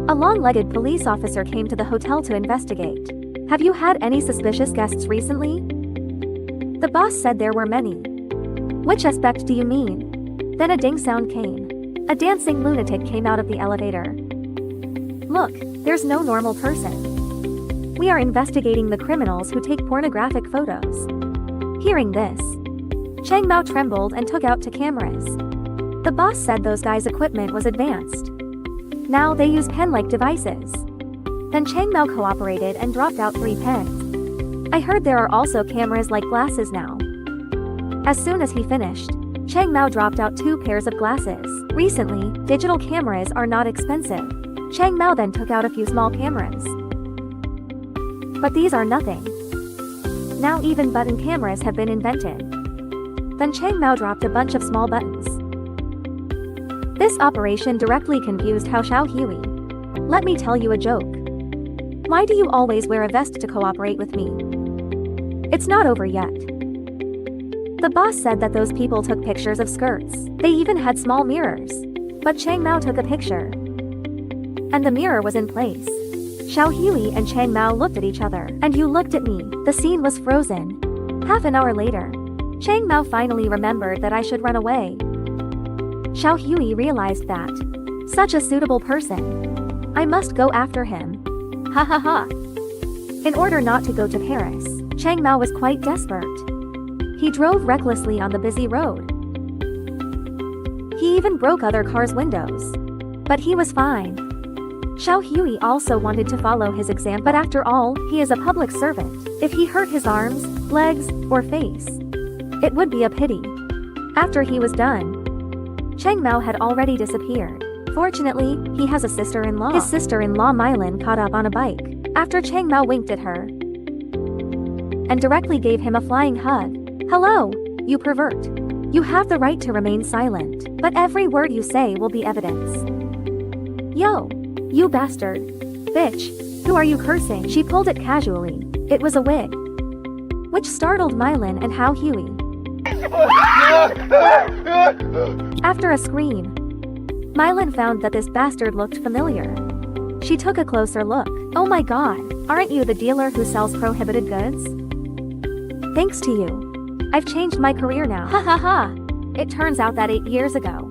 A long-legged police officer came to the hotel to investigate. Have you had any suspicious guests recently? The boss said there were many. Which aspect do you mean? Then a ding sound came. A dancing lunatic came out of the elevator. Look, there's no normal person. We are investigating the criminals who take pornographic photos. Hearing this, Chang Mao trembled and took out two cameras. The boss said those guys' equipment was advanced. Now they use pen-like devices. Then Chang Mao cooperated and dropped out 3 pens. I heard there are also cameras like glasses now. As soon as he finished, Chang Mao dropped out 2 pairs of glasses. Recently, digital cameras are not expensive. Chang Mao then took out a few small cameras. But these are nothing. Now even button cameras have been invented. Then Chang Mao dropped a bunch of small buttons. This operation directly confused Xiao Hui. Let me tell you a joke. Why do you always wear a vest to cooperate with me? It's not over yet. The boss said that those people took pictures of skirts. They even had small mirrors. But Chang Mao took a picture. And the mirror was in place. Xiao Hui and Chang Mao looked at each other. And you looked at me. The scene was frozen. Half an hour later, Chang Mao finally remembered that I should run away. Xiao Hui realized that. Such a suitable person. I must go after him. Ha ha ha. In order not to go to Paris, Chang Mao was quite desperate. He drove recklessly on the busy road. He even broke other cars' windows. But he was fine. Xiao Hui also wanted to follow his example, but after all, he is a public servant. If he hurt his arms, legs, or face, it would be a pity. After he was done, Chang Mao had already disappeared. Fortunately, he has a sister-in-law. His sister-in-law Mylin caught up on a bike. After Chang Mao winked at her and directly gave him a flying hug. Hello, you pervert. You have the right to remain silent, but every word you say will be evidence. Yo, you bastard. Bitch, who are you cursing? She pulled it casually. It was a wig. Which startled Mylin and Xiao Hui. After a scream, Mylin found that this bastard looked familiar. She took a closer look. Oh my god, aren't you the dealer who sells prohibited goods? Thanks to you, I've changed my career now. Ha ha ha. It turns out that 8 years ago,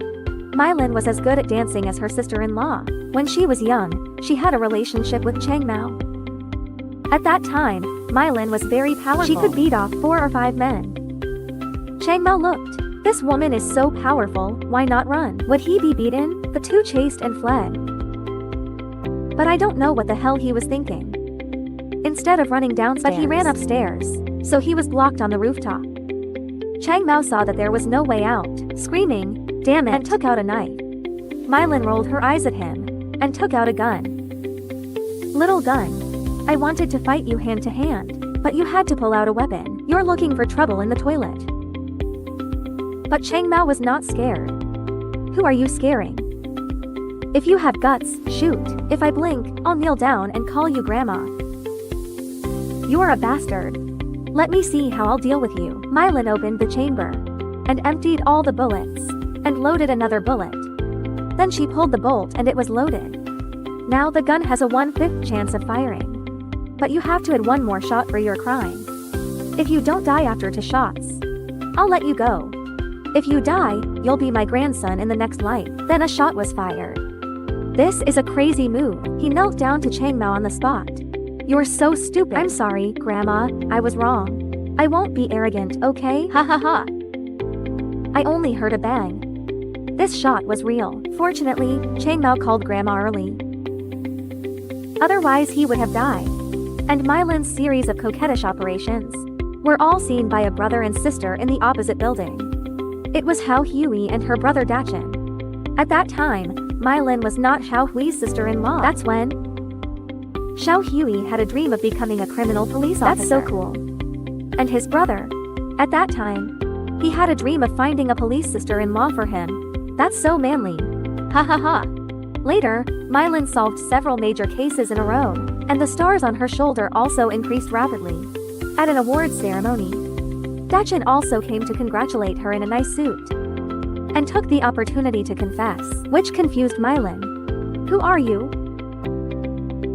Mylin was as good at dancing as her sister-in-law. When she was young, she had a relationship with Chang Mao. At that time, Mylin was very powerful. She could beat off 4 or 5 men. Chang Mao looked. This woman is so powerful, why not run? Would he be beaten? The two chased and fled. But I don't know what the hell he was thinking. Instead of running downstairs, but he ran upstairs, so he was blocked on the rooftop. Chang Mao saw that there was no way out, screaming, damn it, and took out a knife. Mylin rolled her eyes at him, and took out a gun. Little gun, I wanted to fight you hand to hand, but you had to pull out a weapon. You're looking for trouble in the toilet. But Chang Mao was not scared. Who are you scaring? If you have guts, shoot. If I blink, I'll kneel down and call you grandma. You are a bastard. Let me see how I'll deal with you. Mylin opened the chamber and emptied all the bullets and loaded another bullet. Then she pulled the bolt and it was loaded. Now the gun has a 1/5 chance of firing. But you have to add 1 more shot for your crime. If you don't die after 2 shots, I'll let you go. If you die, you'll be my grandson in the next life. Then a shot was fired. This is a crazy move. He knelt down to Chang Mao on the spot. You're so stupid. I'm sorry, Grandma, I was wrong. I won't be arrogant, okay? Ha ha ha. I only heard a bang. This shot was real. Fortunately, Chang Mao called Grandma early. Otherwise he would have died. And Mylin's series of coquettish operations were all seen by a brother and sister in the opposite building. It was Xiao Hui and her brother Dachin. At that time, Mylin was not Xiao Hui's sister-in-law. That's when Xiao Hui had a dream of becoming a criminal police officer. That's so cool. And his brother, at that time, he had a dream of finding a police sister-in-law for him. That's so manly. Ha ha ha. Later, Mylin solved several major cases in a row, and the stars on her shoulder also increased rapidly. At an awards ceremony, Dachin also came to congratulate her in a nice suit, and took the opportunity to confess, which confused Mylin. Who are you?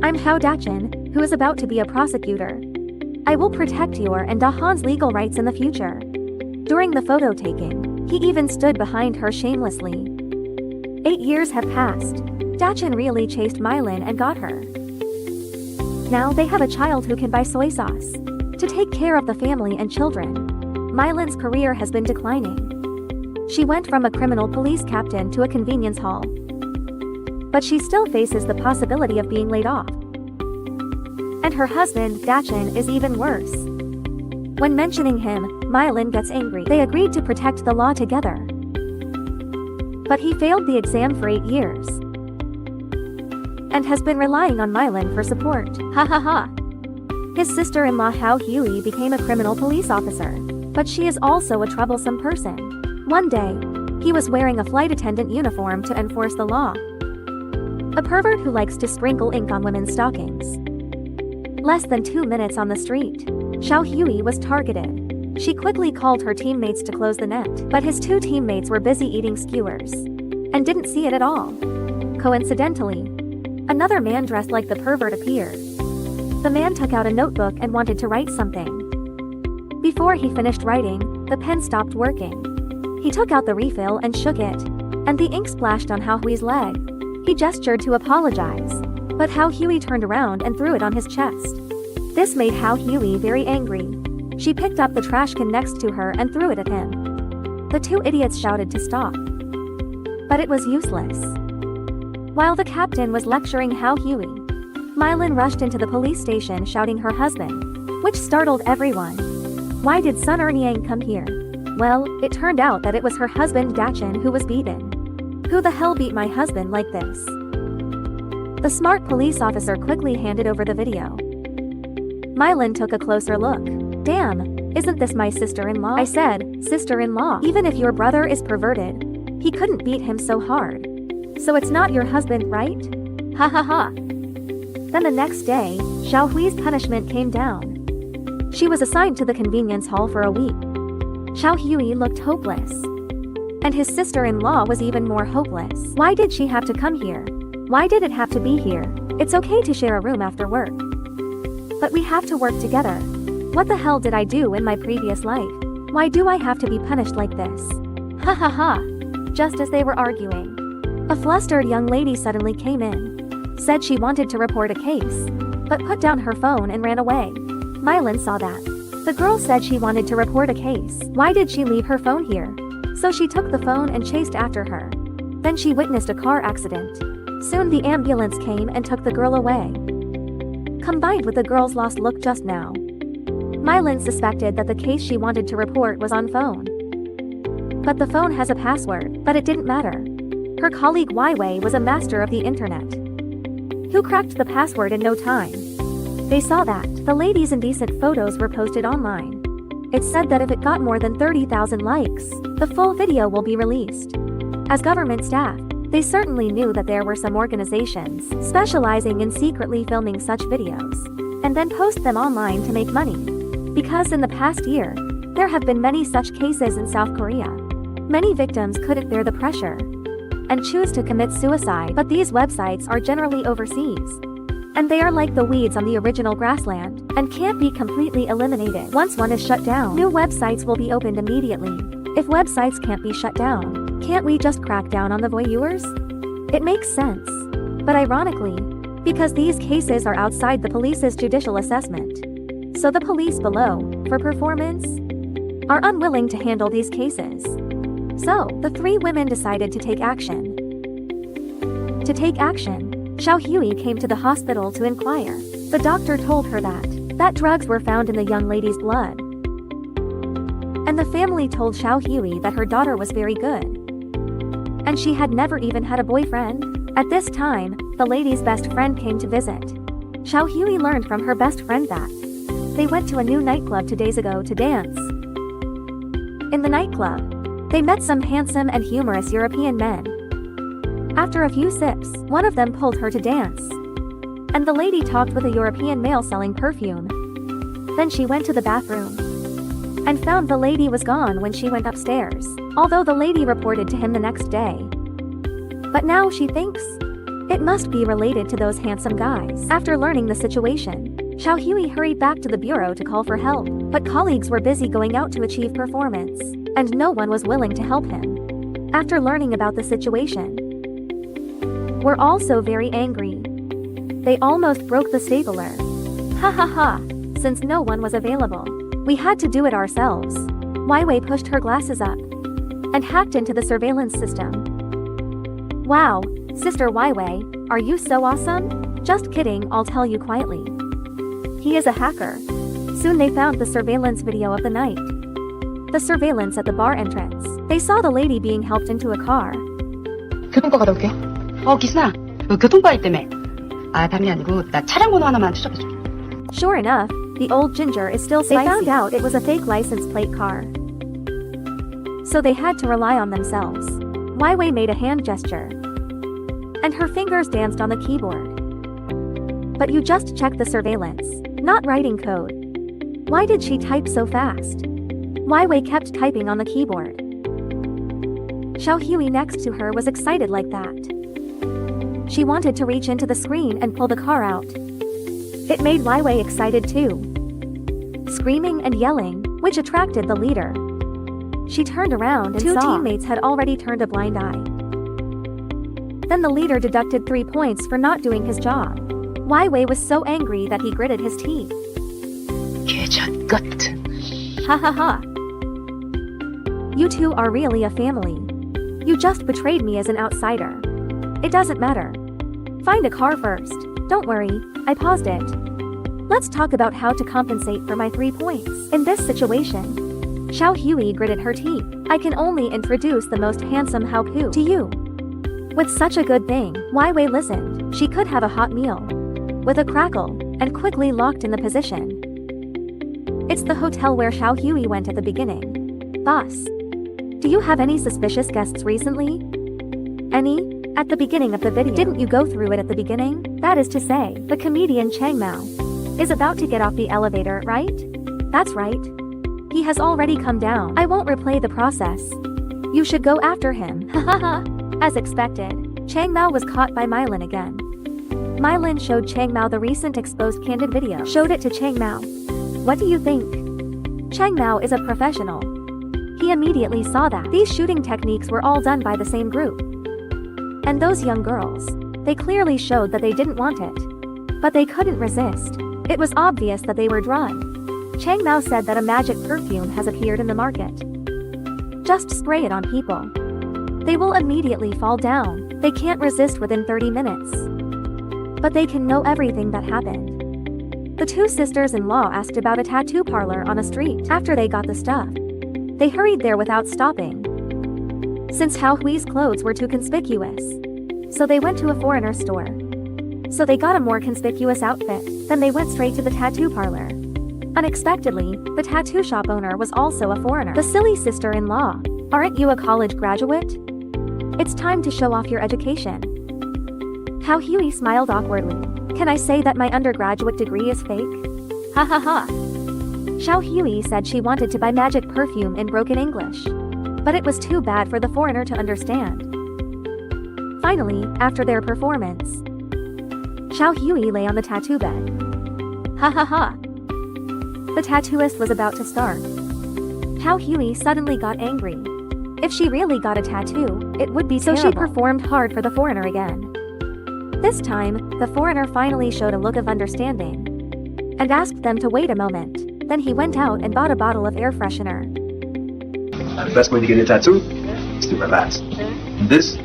I'm Hao Dachin, who is about to be a prosecutor. I will protect your and Dahan's legal rights in the future. During the photo taking, he even stood behind her shamelessly. 8 years have passed. Dachin really chased Mylin and got her. Now they have a child who can buy soy sauce to take care of the family and children. Mylin's career has been declining. She went from a criminal police captain to a convenience hall. But she still faces the possibility of being laid off. And her husband, Dachin, is even worse. When mentioning him, Mylin gets angry. They agreed to protect the law together. But he failed the exam for 8 years. And has been relying on Mylin for support. Ha ha ha. His sister-in-law Hao Hui became a criminal police officer. But she is also a troublesome person. One day, he was wearing a flight attendant uniform to enforce the law. A pervert who likes to sprinkle ink on women's stockings. Less than 2 minutes on the street, Xiao Hui was targeted. She quickly called her teammates to close the net, but his 2 teammates were busy eating skewers and didn't see it at all. Coincidentally, another man dressed like the pervert appeared. The man took out a notebook and wanted to write something. Before he finished writing, the pen stopped working. He took out the refill and shook it, and the ink splashed on Hao Hui's leg. He gestured to apologize, but Hao Hui turned around and threw it on his chest. This made Hao Hui very angry. She picked up the trash can next to her and threw it at him. The 2 idiots shouted to stop. But it was useless. While the captain was lecturing Hao Hui, Mylin rushed into the police station shouting her husband, which startled everyone. Why did Sun Erniang come here? Well, it turned out that it was her husband Dachin who was beaten. Who the hell beat my husband like this? The smart police officer quickly handed over the video. Mylin took a closer look. Damn, isn't this my sister-in-law? I said, sister-in-law. Even if your brother is perverted, he couldn't beat him so hard. So it's not your husband, right? Ha ha ha. Then the next day, Xiao Hui's punishment came down. She was assigned to the convenience hall for a week. Xiao Hui looked hopeless. And his sister-in-law was even more hopeless. Why did she have to come here? Why did it have to be here? It's okay to share a room after work. But we have to work together. What the hell did I do in my previous life? Why do I have to be punished like this? Ha ha ha. Just as they were arguing, a flustered young lady suddenly came in. Said she wanted to report a case, but put down her phone and ran away. Mylin saw that. The girl said she wanted to report a case. Why did she leave her phone here? So she took the phone and chased after her. Then she witnessed a car accident. Soon the ambulance came and took the girl away. Combined with the girl's lost look just now, Mylin suspected that the case she wanted to report was on phone. But the phone has a password, but it didn't matter. Her colleague Weiwei was a master of the internet, who cracked the password in no time. They saw that the lady's indecent photos were posted online. It said that if it got more than 30,000 likes, the full video will be released. As government staff, they certainly knew that there were some organizations specializing in secretly filming such videos, and then post them online to make money. Because in the past year, there have been many such cases in South Korea. Many victims couldn't bear the pressure and choose to commit suicide, but these websites are generally overseas. And they are like the weeds on the original grassland, and can't be completely eliminated. Once one is shut down, new websites will be opened immediately. If websites can't be shut down, can't we just crack down on the voyeurs? It makes sense. But ironically, because these cases are outside the police's judicial assessment, so the police below, for performance, are unwilling to handle these cases. So, the 3 women decided to take action. Xiao Hui came to the hospital to inquire. The doctor told her that drugs were found in the young lady's blood. And the family told Xiao Hui that her daughter was very good. And she had never even had a boyfriend. At this time, the lady's best friend came to visit. Xiao Hui learned from her best friend that they went to a new nightclub 2 days ago to dance. In the nightclub, they met some handsome and humorous European men. After a few sips, one of them pulled her to dance. And the lady talked with a European male selling perfume. Then she went to the bathroom and found the lady was gone when she went upstairs, although the lady reported to him the next day. But now she thinks It must be related to those handsome guys. After learning the situation, Xiao Hui hurried back to the bureau to call for help, but colleagues were busy going out to achieve performance, and no one was willing to help him. After learning about the situation, we're also very angry. They almost broke the stapler. Ha ha ha. Since no one was available, we had to do it ourselves. Wei pushed her glasses up and hacked into the surveillance system. Wow, Sister Wei, are you so awesome? Just kidding, I'll tell you quietly. He is a hacker. Soon they found the surveillance video of the night. The surveillance at the bar entrance. They saw the lady being helped into a car. 교통과 갔다 올게. 기순아, 교통과 있다며. 담이 아니고 나 차량 번호 하나만 추적해줘. Sure enough, the old ginger is still spicy. They found out it was a fake license plate car. So they had to rely on themselves. Wei made a hand gesture, and her fingers danced on the keyboard. But you just checked the surveillance, not writing code. Why did she type so fast? Wei kept typing on the keyboard. Xiao Hui next to her was excited like that. She wanted to reach into the screen and pull the car out. It made Wei excited too, screaming and yelling, which attracted the leader. She turned around and two teammates had already turned a blind eye. Then the leader deducted 3 points for not doing his job. Wei was so angry that he gritted his teeth. 개젖 같은. Ha ha ha. You two are really a family. You just betrayed me as an outsider. It doesn't matter. Find a car first. Don't worry, I paused it. Let's talk about how to compensate for my 3 points. In this situation, Xiao Hui gritted her teeth. I can only introduce the most handsome Haoku to you. With such a good thing, Wei listened. She could have a hot meal with a crackle, and quickly locked in the position. It's the hotel where Xiao Hui went at the beginning. Boss, do you have any suspicious guests recently? Any? At the beginning of the video. Didn't you go through it at the beginning? That is to say, the comedian Chang Mao is about to get off the elevator, right? That's right. He has already come down. I won't replay the process. You should go after him. Hahaha. As expected, Chang Mao was caught by Mylin again. Mylin showed Chang Mao the recent exposed candid video. Showed it to Chang Mao. What do you think? Chang Mao is a professional. He immediately saw that these shooting techniques were all done by the same group. And those young girls, they clearly showed that they didn't want it. But they couldn't resist. It was obvious that they were drawn. Chang Mao said that a magic perfume has appeared in the market. Just spray it on people. They will immediately fall down. They can't resist within 30 minutes. But they can know everything that happened. The two sisters-in-law asked about a tattoo parlor on a street. After they got the stuff, they hurried there without stopping. Since Hao Hui's clothes were too conspicuous, so they went to a foreigner store. So they got a more conspicuous outfit. Then they went straight to the tattoo parlor. Unexpectedly, the tattoo shop owner was also a foreigner. The silly sister-in-law. Aren't you a college graduate? It's time to show off your education. Hao Hui smiled awkwardly. Can I say that my undergraduate degree is fake? Ha ha ha. Xiao Hui said she wanted to buy magic perfume in broken English. But it was too bad for the foreigner to understand. Finally, after their performance, Xiao Hui lay on the tattoo bed. Ha ha ha. The tattooist was about to start. Hao Hui suddenly got angry. If she really got a tattoo, it would be terrible. So she performed hard for the foreigner again. This time, the foreigner finally showed a look of understanding and asked them to wait a moment. Then he went out and bought a bottle of air freshener. The best way to get a tattoo is to relax. And this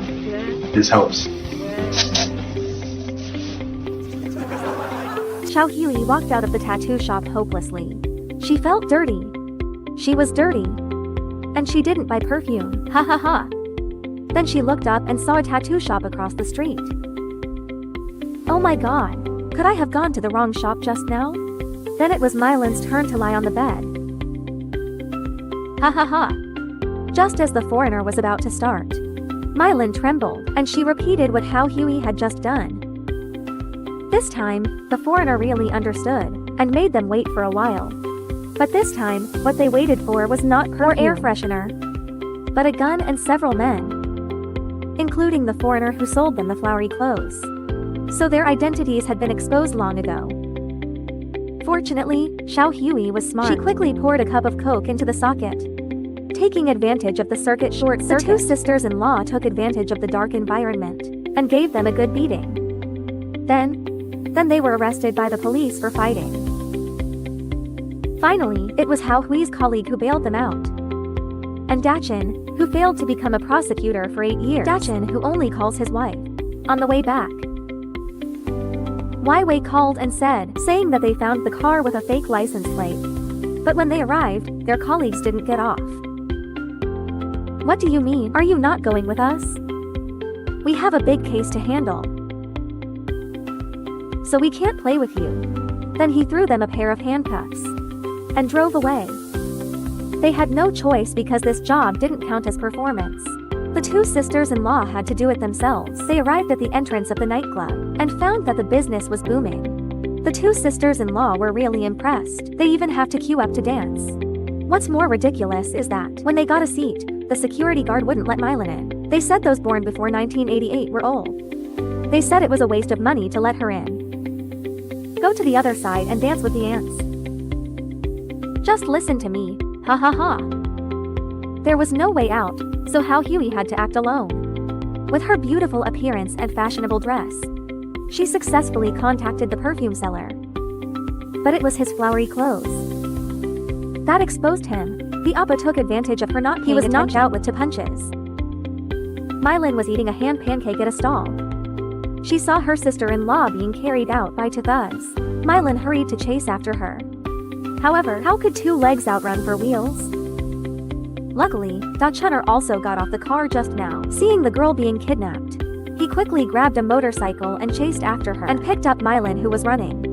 helps. Xiao Hui walked out of the tattoo shop hopelessly. She felt dirty. She was dirty. And she didn't buy perfume. Ha ha ha. Then she looked up and saw a tattoo shop across the street. Oh my god. Could I have gone to the wrong shop just now? Then it was Mylin's turn to lie on the bed. Ha ha ha. Just as the foreigner was about to start, Mylin trembled, and she repeated what Hao Hui had just done. This time, the foreigner really understood, and made them wait for a while. But this time, what they waited for was not perfume or air freshener, but a gun and several men. including the foreigner who sold them the flowery clothes. So their identities had been exposed long ago. Fortunately, Xiao Hui was smart. She quickly poured a cup of Coke into the socket. Taking advantage of the short circuit, the two sisters-in-law took advantage of the dark environment and gave them a good beating. Then they were arrested by the police for fighting. Finally, it was Hao Hui's colleague who bailed them out. And Dachin, who failed to become a prosecutor for 8 years. Dachin, who only calls his wife. On the way back, Wai Wei called and saying that they found the car with a fake license plate. But when they arrived, their colleagues didn't get off. What do you mean? Are you not going with us? We have a big case to handle. So we can't play with you. Then he threw them a pair of handcuffs and drove away. They had no choice because this job didn't count as performance. The two sisters-in-law had to do it themselves. They arrived at the entrance of the nightclub and found that the business was booming. The two sisters-in-law were really impressed. They even have to queue up to dance. What's more ridiculous is that when they got a seat, the security guard wouldn't let Mylan in. They said those born before 1988 were old. They said it was a waste of money to let her in. Go to the other side and dance with the ants. Just listen to me. Ha ha ha. There was no way out, so Hao Hui had to act alone. With her beautiful appearance and fashionable dress, she successfully contacted the perfume seller. But it was his flowery clothes that exposed him. The Appa took advantage of her not paying attention. He was knocked out with 2 punches. Mylin was eating a hand pancake at a stall. She saw her sister-in-law being carried out by 2 thugs. Mylin hurried to chase after her. However, how could 2 legs outrun 4 wheels? Luckily, Da Chunner also got off the car just now. Seeing the girl being kidnapped, he quickly grabbed a motorcycle and chased after her and picked up Mylin, who was running.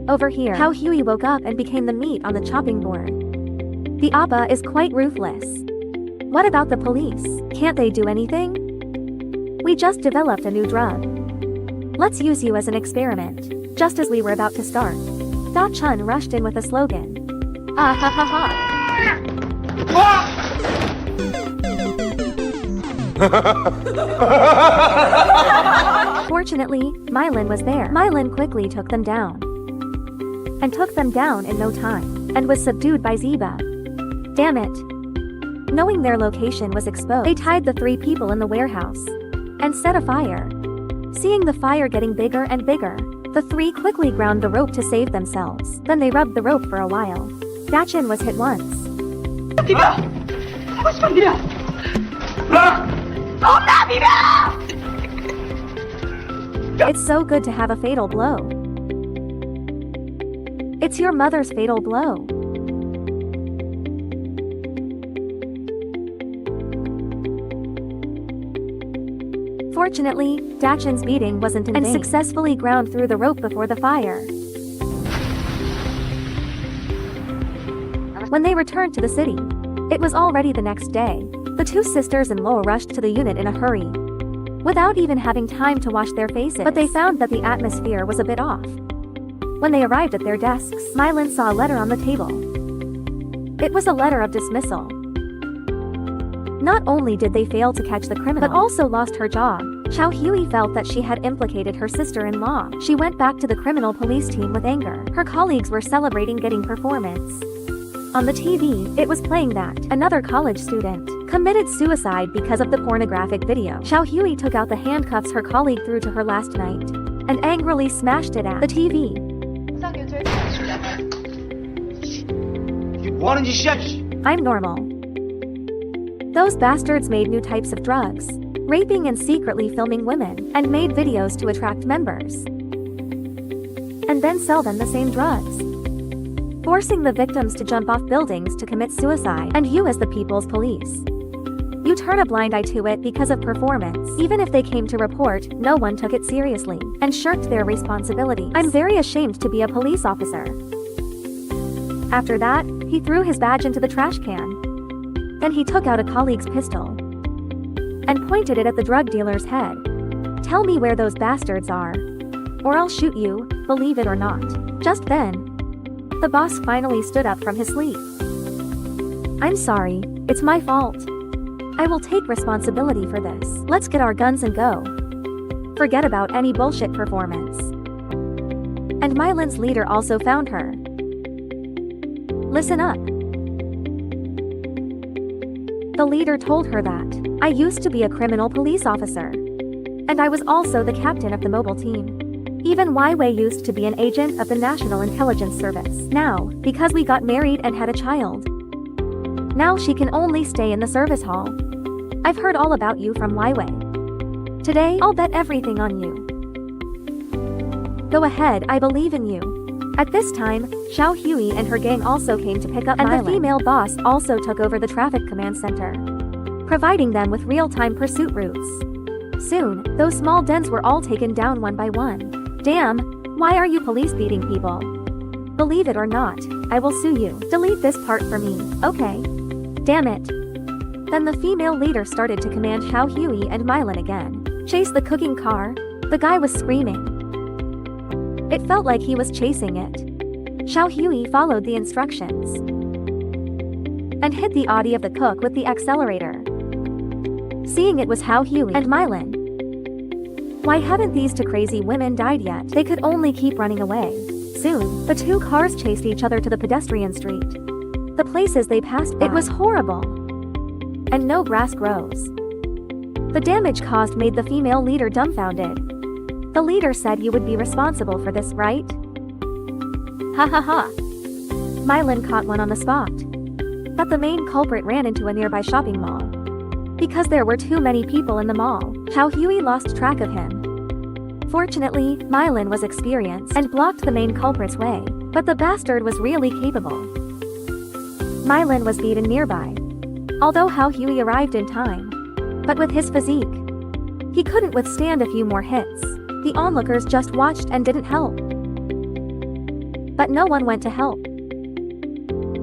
Over here, Hao Hui woke up and became the meat on the chopping board. The Appa is quite ruthless. What about the police? Can't they do anything? We just developed a new drug. Let's use you as an experiment. Just as we were about to start, Da Chun rushed in with a slogan. Ah ha ha ha. Fortunately, Mylin was there. Mylin quickly took them down. And took them down in no time, and was subdued by Ziba. Damn it. Knowing their location was exposed, they tied the 3 people in the warehouse and set a fire. Seeing the fire getting bigger and bigger, the 3 quickly ground the rope to save themselves. Then they rubbed the rope for a while. Dachin was hit once. It's so good to have a fatal blow. It's your mother's fatal blow. Fortunately, Dachin's beating wasn't in vain, and successfully ground through the rope before the fire. When they returned to the city, it was already the next day. The 2 sisters-in-law rushed to the unit in a hurry, without even having time to wash their faces. But they found that the atmosphere was a bit off. When they arrived at their desks, Mylin saw a letter on the table. It was a letter of dismissal. Not only did they fail to catch the criminal, but also lost her job. Xiao Hui felt that she had implicated her sister-in-law. She went back to the criminal police team with anger. Her colleagues were celebrating getting performance. On the TV, it was playing that another college student committed suicide because of the pornographic video. Xiao Hui took out the handcuffs her colleague threw to her last night and angrily smashed it at the TV. I'm normal. Those bastards made new types of drugs, raping and secretly filming women, and made videos to attract members, and then sell them the same drugs, forcing the victims to jump off buildings to commit suicide. And you, as the people's police, you turn a blind eye to it because of performance. Even if they came to report, no one took it seriously and shirked their responsibilities. I'm very ashamed to be a police officer. After that, he threw his badge into the trash can. Then he took out a colleague's pistol and pointed it at the drug dealer's head. Tell me where those bastards are, or I'll shoot you, believe it or not. Just then, the boss finally stood up from his sleep. I'm sorry, it's my fault. I will take responsibility for this. Let's get our guns and go. Forget about any bullshit performance. And Mylan's leader also found her. Listen up. The leader told her that, I used to be a criminal police officer. And I was also the captain of the mobile team. Even Wei used to be an agent of the National Intelligence Service. Now, because we got married and had a child, now she can only stay in the service hall. I've heard all about you from Wei. Today, I'll bet everything on you. Go ahead, I believe in you. At this time, Xiao Hui and her gang also came to pick up Mylan. And the female boss also took over the traffic command center, providing them with real-time pursuit routes. Soon, those small dens were all taken down one by one. Damn, why are you police beating people? Believe it or not, I will sue you. Delete this part for me, okay? Damn it. Then the female leader started to command Xiao Hui and Mylan again. Chase the cooking car? The guy was screaming. It felt like he was chasing it. Xiao Hui followed the instructions and hit the body of the cook with the accelerator. Seeing it was Xiao Hui and Mylan. Why haven't these two crazy women died yet? They could only keep running away. Soon, the two cars chased each other to the pedestrian street. The places they passed by, it was horrible. And no grass grows. The damage caused made the female leader dumbfounded. The leader said you would be responsible for this, right? Ha ha ha. Mylan caught one on the spot. But the main culprit ran into a nearby shopping mall. Because there were too many people in the mall, Xiao Hui lost track of him. Fortunately, Mylan was experienced and blocked the main culprit's way, but the bastard was really capable. Mylan was beaten nearby. Although Xiao Hui arrived in time, but with his physique, he couldn't withstand a few more hits. The onlookers just watched and didn't help. But no one went to help.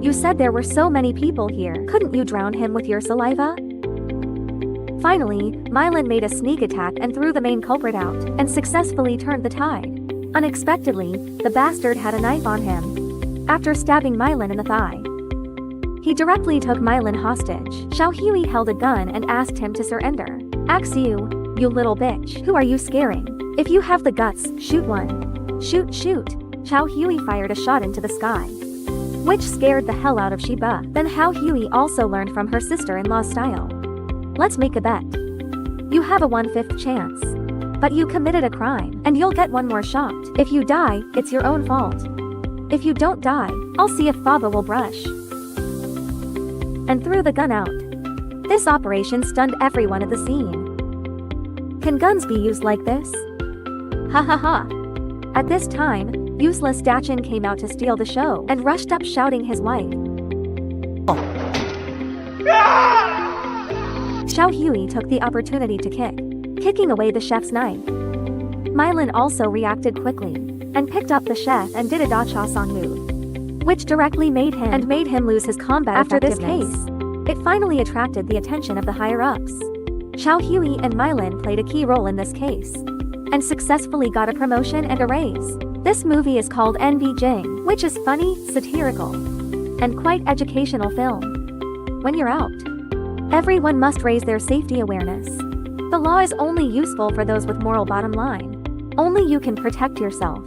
You said there were so many people here. Couldn't you drown him with your saliva? Finally, Mylan made a sneak attack and threw the main culprit out, and successfully turned the tide. Unexpectedly, the bastard had a knife on him. After stabbing Mylan in the thigh, he directly took Mylan hostage. Xiao Hui held a gun and asked him to surrender. Axe you little bitch. Who are you scaring? If you have the guts, shoot one. Shoot, shoot. Xiao Hui fired a shot into the sky, which scared the hell out of Sheba. Then Xiao Hui also learned from her sister-in-law's style. Let's make a bet. You have a 1/5 chance. But you committed a crime, and you'll get one more shot. If you die, it's your own fault. If you don't die, I'll see if Baba will brush. And threw the gun out. This operation stunned everyone at the scene. Can guns be used like this? Ha ha ha. At this time, useless Dachin came out to steal the show and rushed up shouting his wife. Xiao Hui took the opportunity to kick, kicking away the chef's knife. Mylan also reacted quickly and picked up the chef and did a Da-Cha Song move, which directly made him lose his combat after this case. It finally attracted the attention of the higher-ups. Xiao Hui and Mylan played a key role in this case and successfully got a promotion and a raise. This movie is called NB Jing, which is funny, satirical, and quite educational film. When you're out, everyone must raise their safety awareness. The law is only useful for those with moral bottom line. Only you can protect yourself.